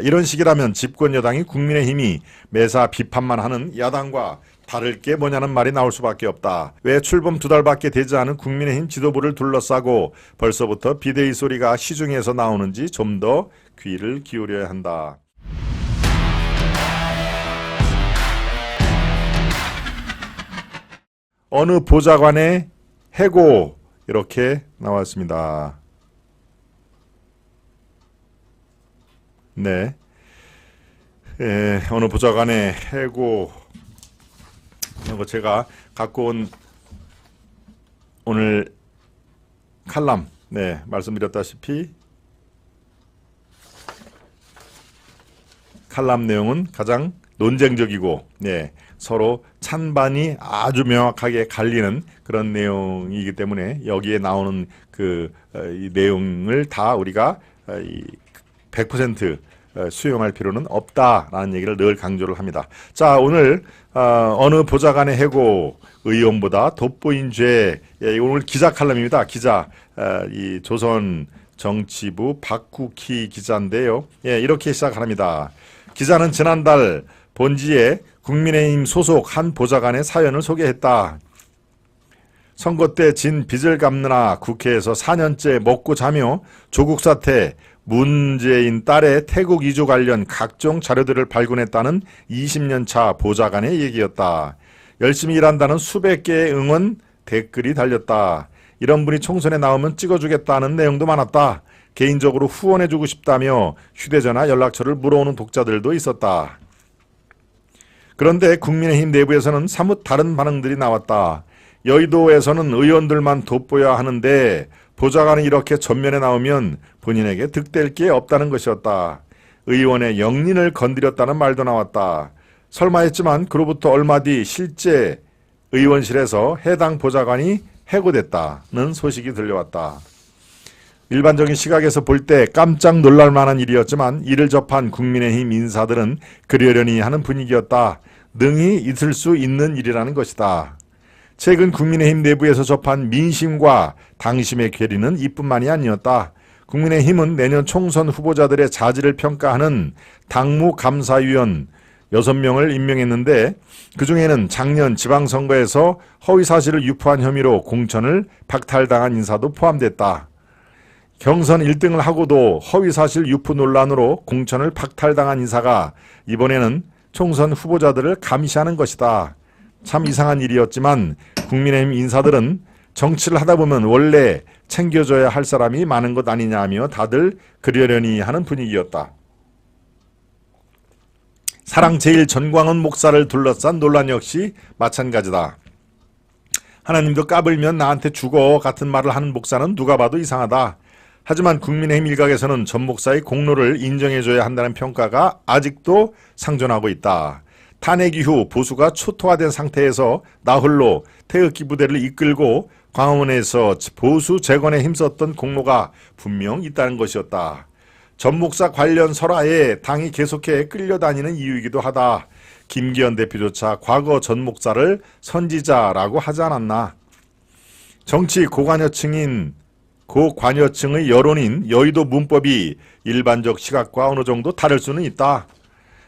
이런 식이라면 집권 여당이 국민의힘이 매사 비판만 하는 야당과 다를 게 뭐냐는 말이 나올 수밖에 없다. 왜 출범 2달밖에 되지 않은 국민의힘 지도부를 둘러싸고 벌써부터 비대위 소리가 시중에서 나오는지 좀 더 귀를 기울여야 한다. 어느 보좌관의 해고, 이렇게 나왔습니다. 네, 어느 보좌관의 해고, 이거 제가 갖고 온 오늘 칼럼, 네, 말씀드렸다시피 칼럼 내용은 가장 논쟁적이고, 네, 서로 찬반이 아주 명확하게 갈리는 그런 내용이기 때문에 여기에 나오는 이 내용을 다 우리가 100% 수용할 필요는 없다라는 얘기를 늘 강조를 합니다. 자, 오늘 어느 보좌관의 해고, 의원보다 돋보인 죄, 오늘 기자 칼럼입니다. 기자, 이 조선 정치부 박국희 기자인데요. 이렇게 시작합니다. 기자는 지난달 본지에 국민의힘 소속 한 보좌관의 사연을 소개했다. 선거 때 진 빚을 갚느라 국회에서 4년째 먹고 자며 조국 사태, 문재인 딸의 태국 이주 관련 각종 자료들을 발굴했다는 20년 차 보좌관의 얘기였다. 열심히 일한다는 수백 개의 응원 댓글이 달렸다. 이런 분이 총선에 나오면 찍어주겠다는 내용도 많았다. 개인적으로 후원해주고 싶다며 휴대전화 연락처를 물어오는 독자들도 있었다. 그런데 국민의힘 내부에서는 사뭇 다른 반응들이 나왔다. 여의도에서는 의원들만 돋보여야 하는데 보좌관이 이렇게 전면에 나오면 본인에게 득될 게 없다는 것이었다. 의원의 영린을 건드렸다는 말도 나왔다. 설마 했지만 그로부터 얼마 뒤 실제 의원실에서 해당 보좌관이 해고됐다는 소식이 들려왔다. 일반적인 시각에서 볼 때 깜짝 놀랄 만한 일이었지만 이를 접한 국민의힘 인사들은 그러려니 하는 분위기였다. 능히 있을 수 있는 일이라는 것이다. 최근 국민의힘 내부에서 접한 민심과 당심의 괴리는 이뿐만이 아니었다. 국민의힘은 내년 총선 후보자들의 자질을 평가하는 당무감사위원 6명을 임명했는데 그중에는 작년 지방선거에서 허위사실을 유포한 혐의로 공천을 박탈당한 인사도 포함됐다. 경선 1등을 하고도 허위사실 유포 논란으로 공천을 박탈당한 인사가 이번에는 총선 후보자들을 감시하는 것이다. 참 이상한 일이었지만 국민의힘 인사들은 정치를 하다 보면 원래 챙겨줘야 할 사람이 많은 것 아니냐며 다들 그러려니 하는 분위기였다. 사랑제일 전광훈 목사를 둘러싼 논란 역시 마찬가지다. 하나님도 까불면 나한테 죽어 같은 말을 하는 목사는 누가 봐도 이상하다. 하지만 국민의힘 일각에서는 전 목사의 공로를 인정해줘야 한다는 평가가 아직도 상존하고 있다. 탄핵 이후 보수가 초토화된 상태에서 나홀로 태극기 부대를 이끌고 광화문에서 보수 재건에 힘썼던 공로가 분명 있다는 것이었다. 전 목사 관련 설화에 당이 계속해 끌려다니는 이유이기도 하다. 김기현 대표조차 과거 전 목사를 선지자라고 하지 않았나. 정치 고관여층의 여론인 여의도 문법이 일반적 시각과 어느 정도 다를 수는 있다.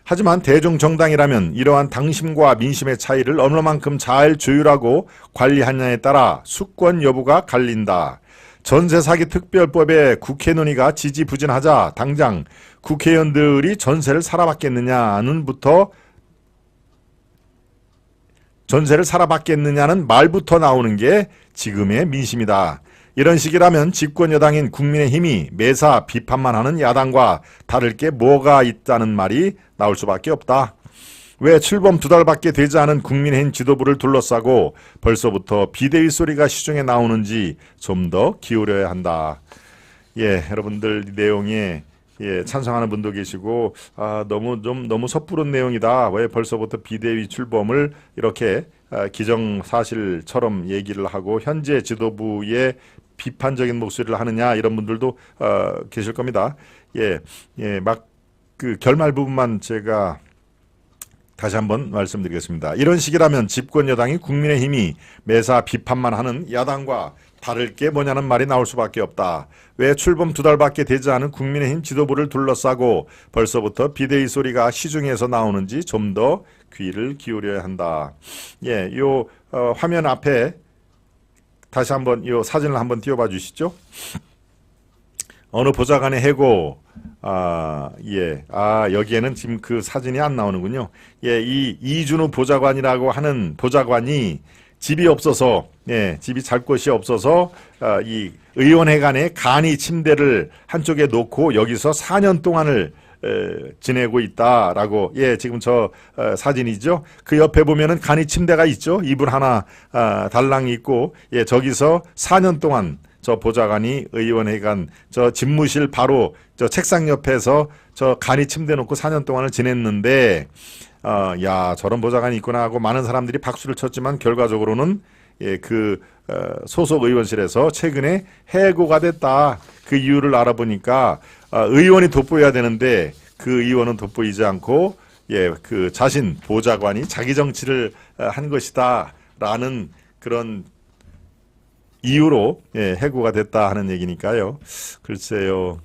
하지만 대중정당이라면 이러한 당심과 민심의 차이를 어느 만큼 잘 조율하고 관리하느냐에 따라 수권 여부가 갈린다. 전세사기 특별법의 국회 논의가 지지부진하자 당장 국회의원들이 전세를 살아받겠느냐는 말부터 나오는 게 지금의 민심이다. 이런 식이라면 집권 여당인 국민의힘이 매사 비판만 하는 야당과 다를 게 뭐가 있다는 말이 나올 수밖에 없다. 왜 출범 2달밖에 되지 않은 국민의힘 지도부를 둘러싸고 벌써부터 비대위 소리가 시중에 나오는지 좀 더 기울여야 한다. 여러분들 이 내용에 찬성하는 분도 계시고 너무 섣부른 내용이다. 왜 벌써부터 비대위 출범을 이렇게 기정사실처럼 얘기를 하고 현재 지도부의 비판적인 목소리를 하느냐, 이런 분들도 계실 겁니다. 막 그 결말 부분만 제가 다시 한번 말씀드리겠습니다. 이런 식이라면 집권 여당이 국민의힘이 매사 비판만 하는 야당과 다를 게 뭐냐는 말이 나올 수밖에 없다. 왜 출범 2달밖에 되지 않은 국민의힘 지도부를 둘러싸고 벌써부터 비대위 소리가 시중에서 나오는지 좀 더 귀를 기울여야 한다. 예, 요 화면 앞에 다시 한번 요 사진을 한번 띄워봐 주시죠. 어느 보좌관의 해고, 여기에는 지금 그 사진이 안 나오는군요. 예, 이 이준우 보좌관이라고 하는 보좌관이 집이 없어서, 집이 잘 곳이 없어서, 이 의원회관에 간이 침대를 한쪽에 놓고 여기서 4년 동안을 지내고 있다라고, 지금 저 사진이죠. 그 옆에 보면은 간이 침대가 있죠. 이불 하나 달랑 있고, 저기서 4년 동안 저 보좌관이 의원회관 저 집무실 바로 저 책상 옆에서 저 간이 침대 놓고 4년 동안을 지냈는데, 야, 저런 보좌관이 있구나 하고 많은 사람들이 박수를 쳤지만 결과적으로는 소속 의원실에서 최근에 해고가 됐다. 그 이유를 알아보니까 의원이 돋보여야 되는데 그 의원은 돋보이지 않고 그 자신 보좌관이 자기 정치를 한 것이다라는 그런 이유로 해고가 됐다 하는 얘기니까요. 글쎄요.